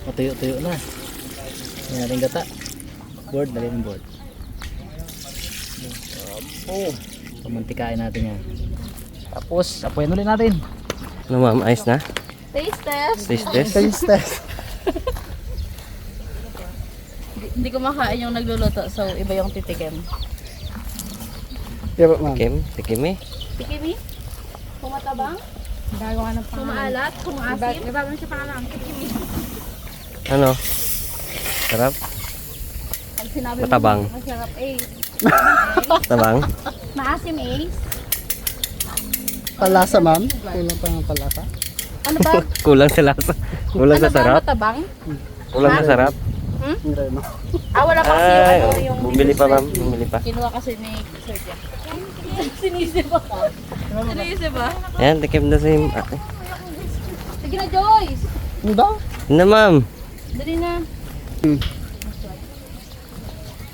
Matuyo-tuyo na. Yan natin gata. Board, dali ng board. Oh, pamantikain natin yan. Tapos, apuyan ulit natin. Ano ma'am, ayos na? Taste test. Taste test? Taste test. Hindi ko makain yung nagluluto, so iba yung titikim. Yeah, ma'am. Tikim eh. Tikimi? Kumatabang? Gagawa ng pangalan. Kumaalat? Kumaasim? Iba mo siya pangalan. Tikimi. Ano? Sarap? Pag sinabi Matabang. mo masarap eh. Tabang? Maasim eh. Palasa, ma'am. Kulang pa ng palasa. Ano ba? Kulang sa lasa. Kulang Ano sa ba? sarap. Matabang? Kulang sa sarap. Hindi, ma'am. Wala pa kasi Ay, yung ano yung... bumili pa ma'am. Bumili pa. Kinuha kasi ni Sir Jack. Sinisip ba ka? Sinisip ba? Ayan, tikim na si ate. Sige na, Joyce! Ano daw? Ano na ma'am? Dali na.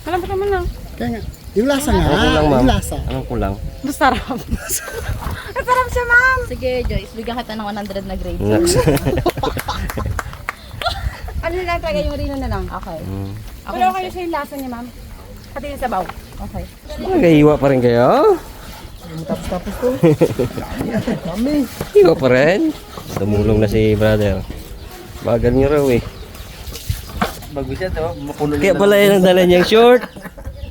Alam mo naman lang. Kaya nga. Yung lasa nga. Anong kulang ma'am? Yung lasa. Anong kulang? Masarap. Masarap siya, ma'am. Sige, Joyce. Bigyan kita ng 100 na grade. Naks. Ano lang talaga yung rino na lang. Okay. Pero okay siya yung lasa niya, ma'am. Pati yung sabaw. Okay. Nag-iiwa pa rin kayo? Tapos ko. Kami. Iwa pa rin? Tumulong na si brother. Bagal niyo raw eh. Bago siya, diba? Mapuno Kaya pala yun ang dala niyang short.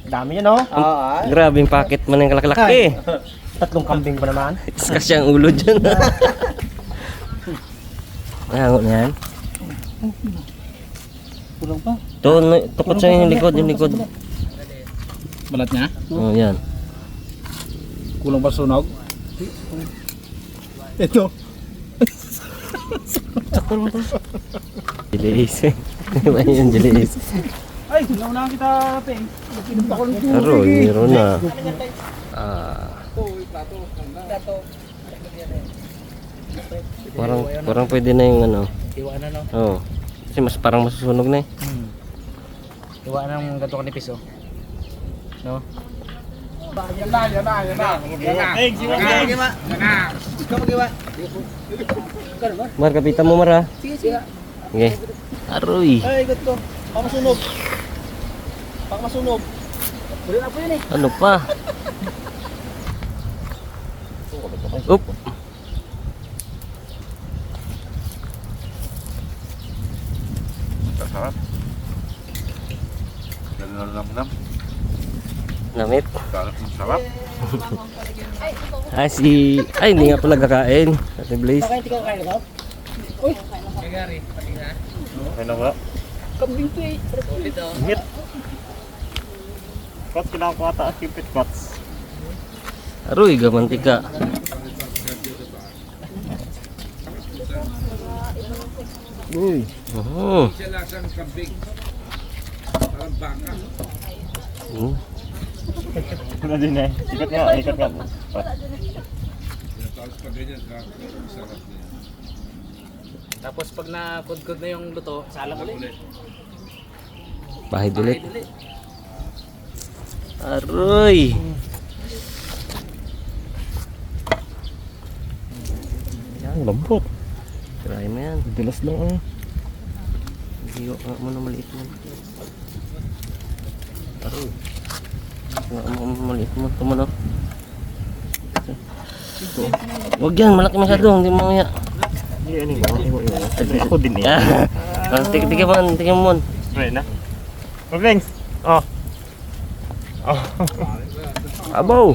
Dami niya, no? Oo. Grabe yung packet man ng kalaklaki. Tatlong kambing pa naman. Iskas siyang ulo dyan. Nangangot na yan. Kulang pa. Tukot sa yung likod, yung likod. Balat niya? Oh, yan. Kulang pa sunog? Ito. Sakto naman to. Jiliis. Iba yung jiliis. Ay, nauna kita, Peng. Aroy, meron na. Parang pwede na yung ano. Iwanan, no? Oh. Kasi parang masusunog na eh. Iwanan ng gato kanipis, oh. No? Mar, kapitan mo Mar ha. Sige. Okay. Aroy. Ay, gato. Pang masunog. Wala na po yun eh. Ano pa? Oop. Sarap. Nalamlam. Namit. Sarap. Ay, hindi nga pala kakain. Ate Blaze. Okay, tika kain ka. Uy. Ano ba? Kambing to eh. Hit. Kots, kailangan ko ata ang kipit kots. Aroy, gamantika. Uy. Oh. Ano din eh. Ikat nga, ikat nga. Tapos pag na-kudkod na yung luto, salang ulit. Bahid ulit. Aroy. Yan, lambot. Try mo yan. Dilas lang ah. Hiyo nga mo na maliit mo. Aroy. Nga mo maliit mo. Ito mo no. Huwag yan, malaki masyado. Hindi mo mamaya. Hindi, ano yun? Ako din eh. Tingnan mo. Right na? Mablings! Oh! Oh! Abaw!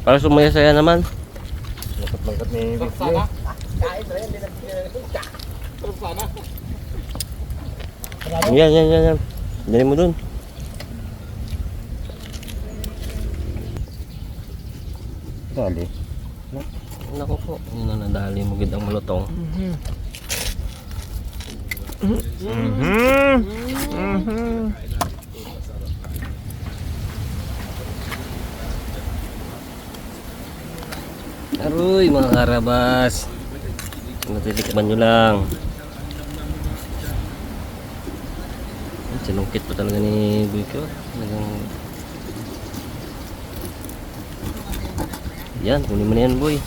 Para sumaya-saya naman. Lagkat ni Bixley. Yan. Dali mo dun. Dali. Naku po. Yun na nadali mo gid ang malutong. Aroy mga karabas. Natitikman nyo lang. Sinungkit pa talaga ni Buiko. Yan, kunin mo na yan boy.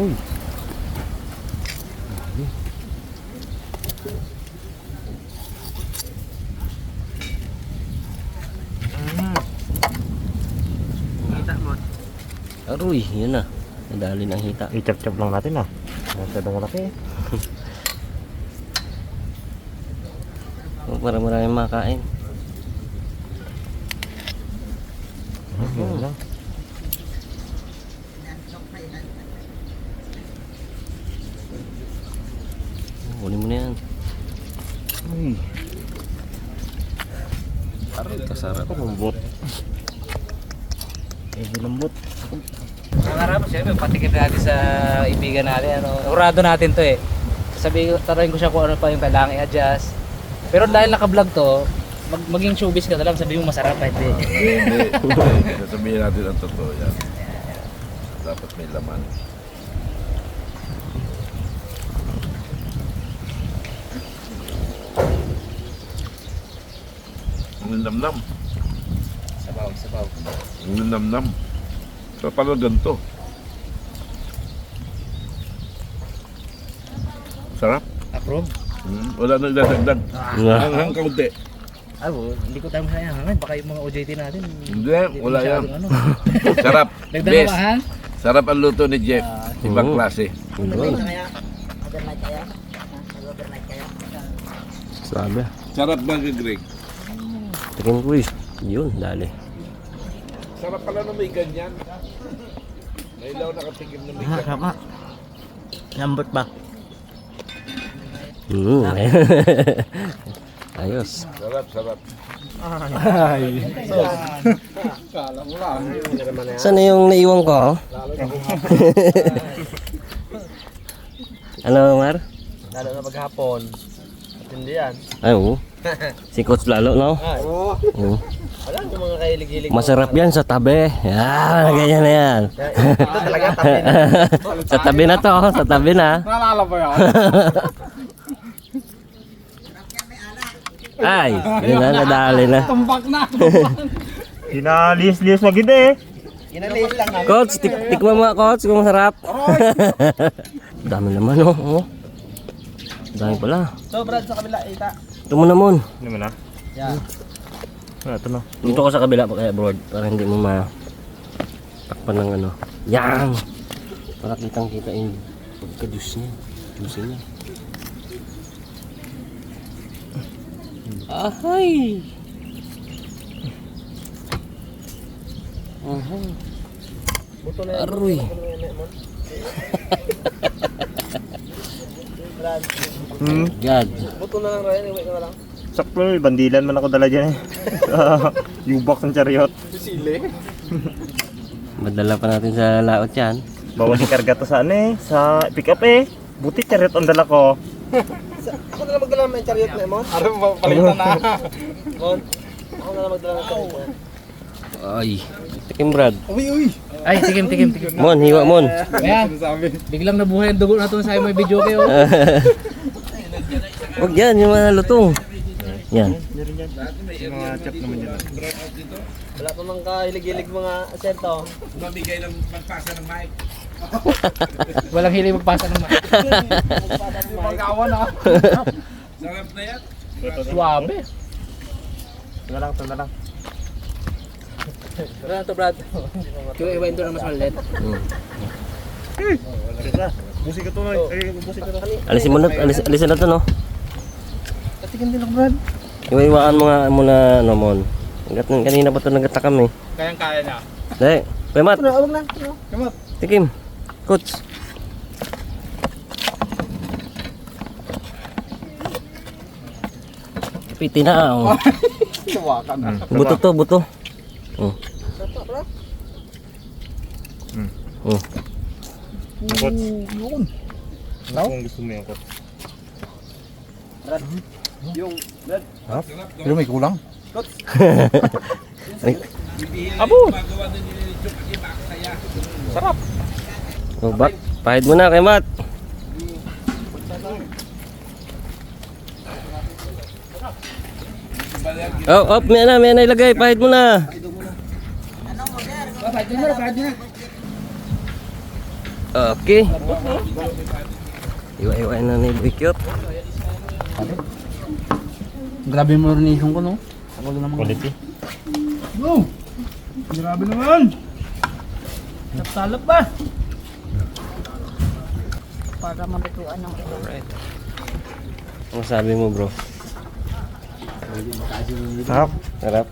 Uy. Aroy, yun na. Nadali ng hita. I-chop-chop lang natin ah. Masyadong malaki eh. Para maraming makain. Yun lang. Huli mo na yan. Uy. Aroy, kasarap. Lambot. Lambot. Ang harap, siyempre, patikim natin sa ibigan natin. Urado natin to eh. Tarayin ko siya kung ano pa yung kailangan i-adjust. Pero dahil naka-vlog to, maging showbiz ka na lang, sabihin mo masarap, hindi. Hindi. Sasabihin natin ang totoo yan. Dapat may laman. Ang namnam. Sabaw. Ang namnam. So, paano ganito? Sarap. Approve? Wala nang dadagdag. Nga. Hanggang kaunti. Hindi ko tayo masayangan. Baka yung mga OJT natin. Hindi, wala yan. masyadong Ano. Sarap. Dagdag Best. mo ha? Sarap ang luto ni Jeff. Ibang Oo. klase. Yun. Sabi. Sarap ba, Greg? Tikim ko eh. Yun, dali. Sarap pala na may ganyan. Nailaw nakatikim na may ganyan. Sama. Lambot ba? Ayos. Sarap, sarap. Kala mo lang. Saan na yung naiwan ko? Ano, Mar? Lalo na maghapon. At hindi yan. Ay, oo. Si Coach lalo, no? Oo. Oo. Alam yung mga kahilig-hilig. Masarap yan sa tabi. Yan, ganyan na yan. Ito talaga tabi na. Sa tabi na to, sa tabi na. Naalala ba yan? Ay, yun na, nadali na. Tumbak na. Hinalis-lis na gid eh. Inalis lang namin. Coach, tikman mo, Coach, kung masarap. Dami naman, oh. Oh. Dami pala. So, Brad, sa kabila, ita. Ito mo naman. Ano mo na? Yan. Ito na. Dito ka sa kabila pa kaya, Brad, para hindi mo matakpan ng ano. Yan! Para kitang-kita yung pagka-juice niya. Juice niya. Ahay! Ahay. Buto na yan. Aroy! Brad, God! buto na lang Ryan. Iwi ka na lang. Sakto eh. Bandilan man ako dala dyan eh. U-box ng chariot. Sili. Madala pa natin sa laot yan. Bawal ikarga to sa ano eh. Sa pick up eh. Buti chariot ang dala ko. Ako na lang magdala ng chariot na, Mon. Araw ba palitan na. Mon, ako na lang magdala ng chariot na. Ay! Tikim, Brad. Uy! Ay, tikim. Mon, hiwa, Mon. Ayan, biglang nabuhay ang dugo na ito sa may video kayo. Huwag yan, yung mga lutong. Yan. Yung mga chop naman dyan. Wala pa mang kahilig-hilig mga asento. Mamigay ng pagpasa ng mic. Walang hiling magpasa ng mic. Pag-awan na. Sarap na yan. Suwabe. Ito na lang. Wala na to, Brad. Kaya iwain doon na mas maliit. Busi ka to na. Busi ka to. Alisin mo na, alisin na to, no? Katikin din ako, Brad. Iwa-iwaan mo nga muna, ano, Mon. Kanina pa ito nagtatakam eh. Kayang-kaya na. Dahil, Kuya Mat, Huwag na. Kamot. tikim. Coach. Piti na, oh. Tuwa ka na. Buto to, buto. Oh. Oh. Coach. Yun. Kung gusto mo yung coach. Yung, Brad. Pero may kulang. Abo! Oh, bak. Pahid mo na, kay Mat. Oh, may na ilagay. Pahid mo na. Okay. Iwa-iwain na ni Boy Cute. Grabe yung marination ko, no? Ako lang naman. Quality. Go! Grabe naman! Naptalap ba? Para mabituan ng iba. Alright. Ano sabi mo, bro? Sarap. Sarap.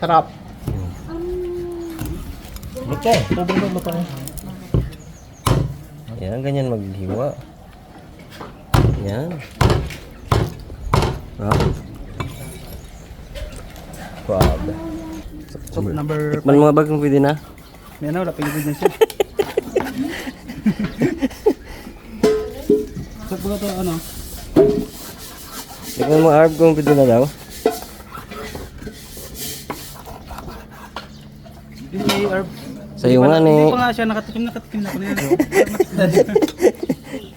Sarap. Luto. Sobrang luto. Yan, ganyan maghiwa. Yan. Grabe. Soup number Tikman mga bag kung pwede na. Yan na, wala pinipid na siya. Soup ba ito, ano? Tikman mo Arb kung pwede na daw. Hindi, Herb. Sa'yo nga Hindi ni. pa nga siya nakatikim na ako na yan.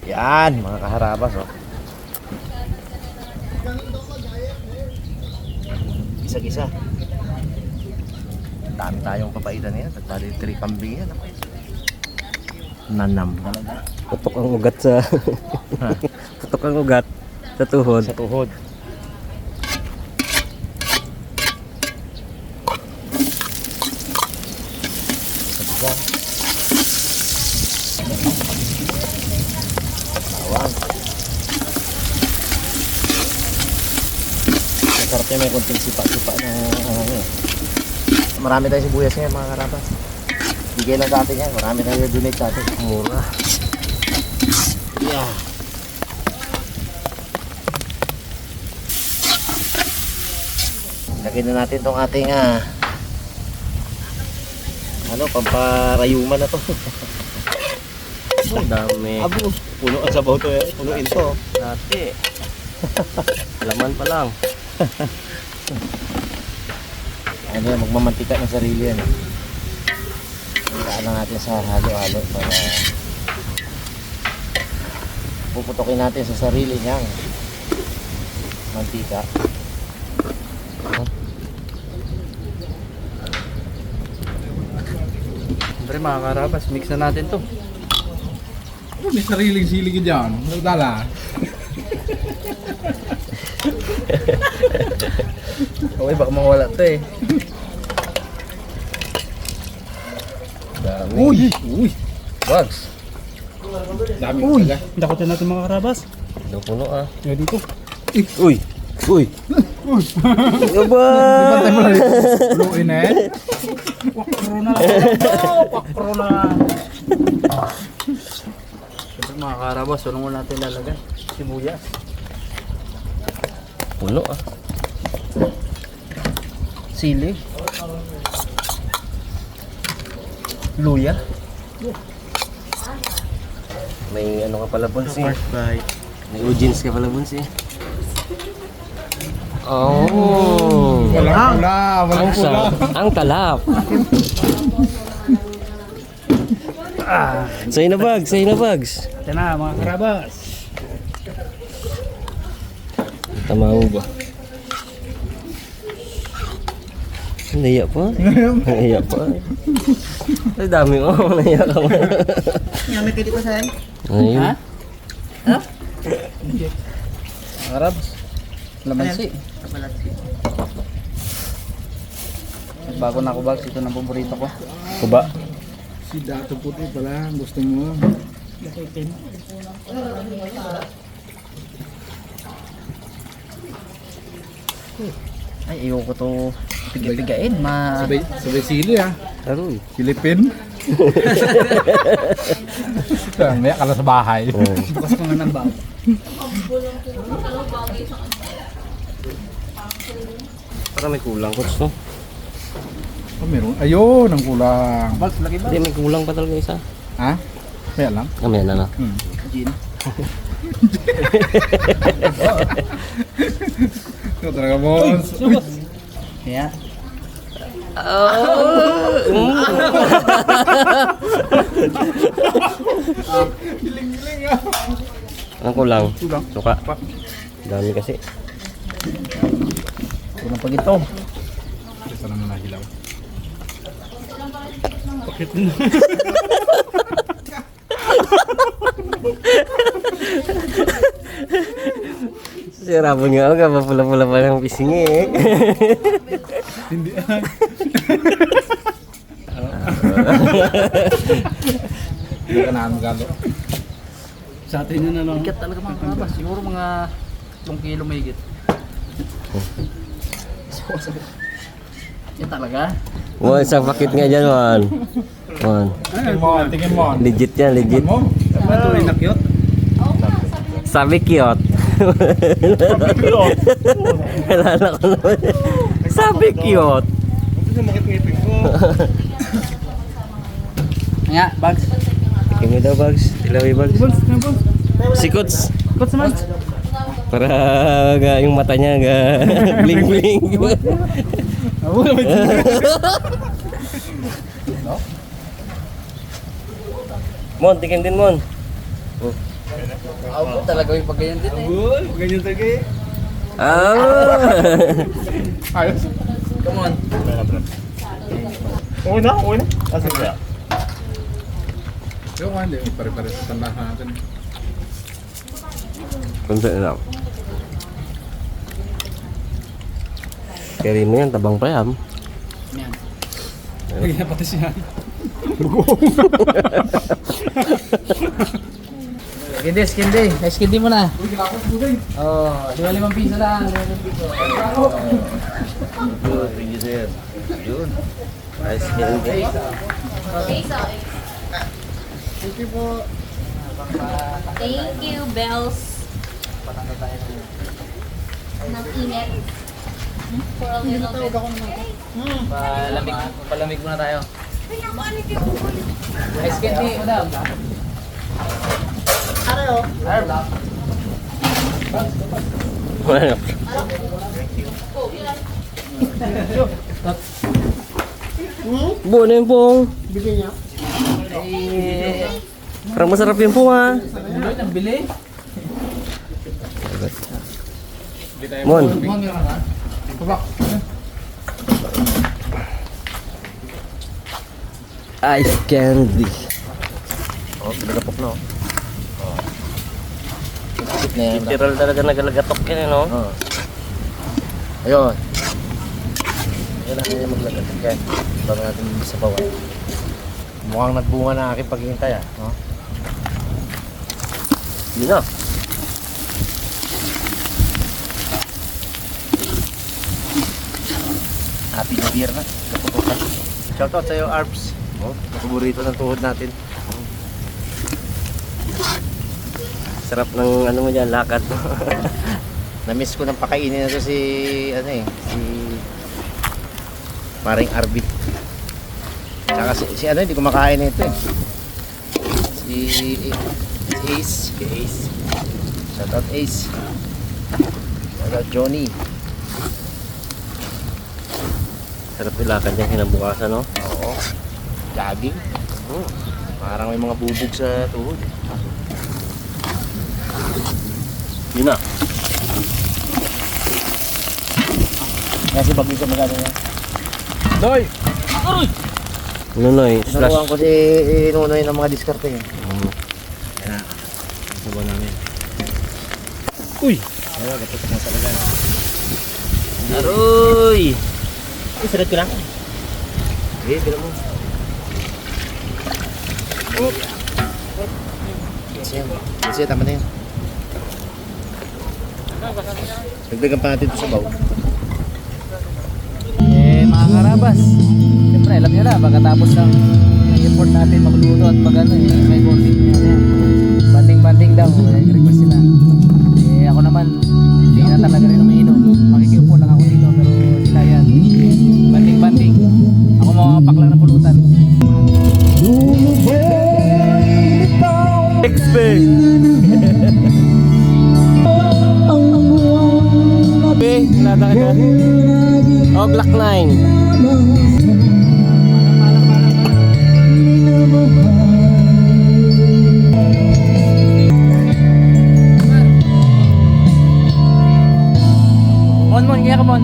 Yan, mga kaharabas, oh. Isa-isa. Dami tayong papaitan yan. At bali 3 kambing yan. Nanam talaga. Putok ang ugat sa... Putok ang ugat sa tuhod. Sa tuhod. Bawang. Masarap yan, may konting sipa-sipa na marami tayong sibuyas ngayon mga karabas. Bigay lang sa atin yan, marami tayong donate sa atin. Mura. Yeah. Lagyan na natin tong ating pamparayuman na to. Ang dami. Abo, puno ang sabaw to, punuin to. Dati. Laman pa lang. Ano yan, magmamantika ng sarili yan. Ilaan lang natin sa halo-halo para puputokin natin sa sarili niyang mantika. Siyempre mga karabas, mix na natin to. May sariling silig dyan. Nagdala. Okay, baka mawala to eh. Dami. Uy! Uy! Bugs. Dami Uy! talaga. Dakotin natin mga karabas. Daw puno ah. Yan dito. Uy! Uy! Ano ba? Pantay mo lang. Luin eh. Pakpro na. Pakpro na. Siyempre mga karabas, unang muna natin lalagyan. Sibuyas. Puno ah. Sili. Luya. May ano ka pala Bunsi. First bite. May Ujins ka pala Bunsi. Oh. Walang pula. Walang pula. Ang talap. Sa'yo na Bugs. Sa'yo na Bugs. Yan na mga karabas. Tama ba? Naiya pa? Naiya pa? Ay dami mo. Naiya ka mo. Yan, may kiti pa sa'yo. Ayun. Ha? Karabas. Lamansi. Bago na ako bags, ito na paborito ko. Kuba. Si Dato Puti pala. Gusto mo. Ay, ayoko to pigay-pigain. Sabay sili ah. Aroy. Silipin. Maya ka na sa bahay. Bukas ko nga ng bago. Para may kulang ko no? Oh, meron. Ayun, ang kulang. Bags, laki ba? Hindi may kulang pa talaga isa. Ha? Maya lang. Kami na. Gin. Ito talaga mo. Uy! Kaya, Ang kulang. Suka. Dami kasi. unang pag ito. Saan naman nahilaw? Sirapon nga ako, mapula-pula pa ng pising eh. Hindi. Hindi ka na magalo. Sa atin yun ano. Ikat talaga mga karabas. Siguro mga 3 kilo may higit. Yan talaga? Mon, isang pakit nga dyan, Mon. Mon. Tingin mo. Legit yan, legit. Ito rin na cute. Sabi cute. Nalala ko naman. Sabi cute. Nga, bags. Tingin mo daw, Bags. Ilawi, Bags. Sikots. Ba't naman? Para yung mata niya bling-bling. Mon, tingin din, Mon. Ako talaga yung pagganyan din eh. Ganyan talaga eh. Ayos. Come on. Okay na, okay na. Kasi kaya. Yung hindi, pare-pare sa tandahan natin. Kunti na lang. Carry mo yan, tabang pa yan. Yan. Ganyan pati siya. Skindi. Ay, skindi mo na. Oh, 5 piso lang. 5 piso. Good, thank you sir. Yun. Nice candy. Thank you, Bells. Nang init. For a little bit. Palamig muna tayo. Ay, skindi, madam. Araw. Buo na yung pong. Eh, Parang masarap yung pong ha. Buloy, nagbili. Mon. Mon, meron ka? Ice candy. Oh, pinagapok na oh. Sikit na yan. Literal talaga nagalagatok yan, no? Oh. Ayun. Ayun natin yung maglagat. Okay. Bago natin sa bawah. Mukhang nagbunga na aking paghihintay ah. No? Yun na. Happy New Year na. Kaputukan. Shoutout sa'yo, Arbs. Oh, paborito ng tuhod natin. Sarap ng ano mo dyan, lakad mo. Na-miss ko ng pakainin na to si si Maring Arby. Tsaka si ano, hindi ko makain na ito eh. Si Ace. Si Ace. Shoutout Ace. Shoutout Johnny. Sarap yung lakad niya kinabukasan, no? Oo. Jogging. Parang may mga bubog sa tuhod. Yun na. Kasi pag dito magano yan. Doy! Ano na eh, slash. Naruhan ko si Nunoy ng mga diskarte yun. Yan na. Subo namin. Uy! Ayun, kaputok mo talaga. Aroy! Sarap ko lang. Eh, tira mo. Kasi tama na yun. Dagdagan pa natin ito sa baw. Eh, mga karabas. Siyempre, alam nyo na, pagkatapos ng effort natin magluto at pag ano, eh, may konting banding daw, request sila. Eh, ako naman, hindi na talaga rin umiinom. Makikiupo lang ako dito, pero sila yan. Banding. Ako makapak lang ng pulutan. Expect! Nada ka. Oh, Black 9. Mon, kaya ka mon.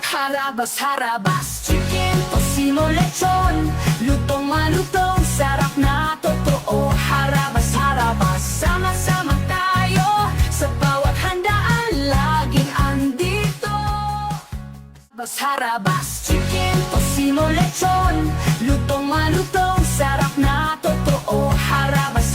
Harabas, harabas, chicken, tosino, lechon. Lutong malutong, sarap na totoo. Harabas, harabas, sama-sama tayo. Sa bawat handaan, laging andito. Harabas, harabas, chicken, tosino, lechon. Lutong malutong, sarap na totoo. Harabas,